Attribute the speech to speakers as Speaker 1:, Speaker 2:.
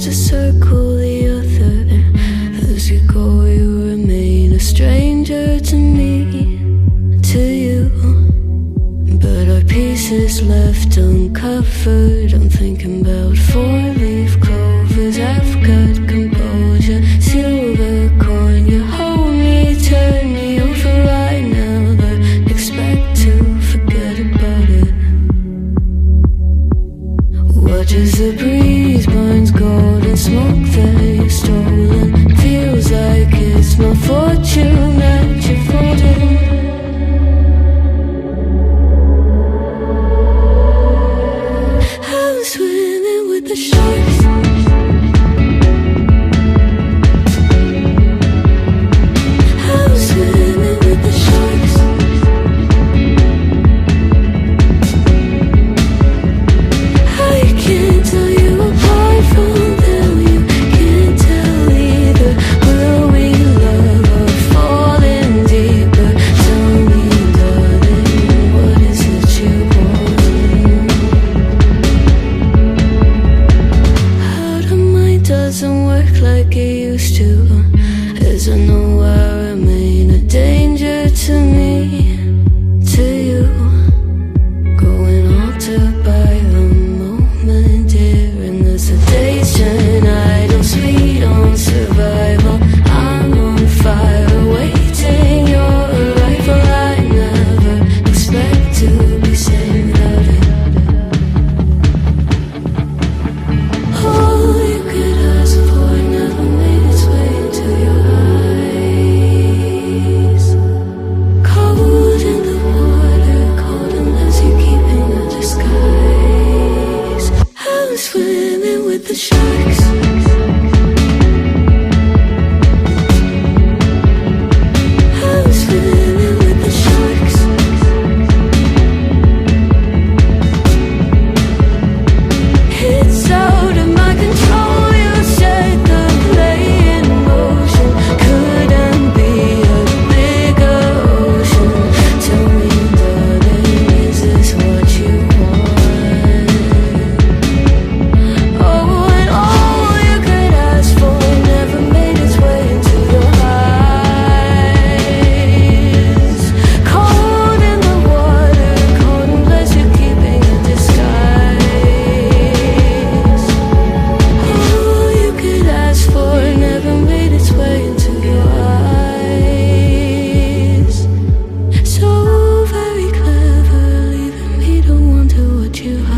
Speaker 1: to circle the other. As you go, you remain a stranger to me, to you. But our pieces left uncovered. I'm thinking about four-leaf clovers. I've got composure, silver coin. You hold me, turn me over right now, but expect to forget about it. Watch as the breeze burns golden smoke that you've stolen. Feels like it's my fortune that you're folding. I'm swimming with the sharks. I'm swimming with the sharks. I can't tell you apart from them. You can't tell either. Will we love or fall in deeper? Tell me, darling, what is it you want? Out of mind doesn't work like it used to. As I know I remain a danger to me, to you. Going altered by the moment, dear. And as the days turn idle, sweet on survival, I'm on fire, waiting your arrival. I never expect to be saying without it. All you could ask for never made its way into your eyes. Cold in the water, cold unless you're keeping a disguise. I'm swimming with the sharks. I'm swimming with the sharks. It's out of my control. You set the play in motion. Couldn't be a bigger ocean. Tell me, darling, is this what you want? Oh, and all you could ask for never made its way into your eyes. Cold in the water, cold unless you're keeping a disguise. All you could ask for never made its way into your eyes. So very clever, leaving me to wonder what you hide.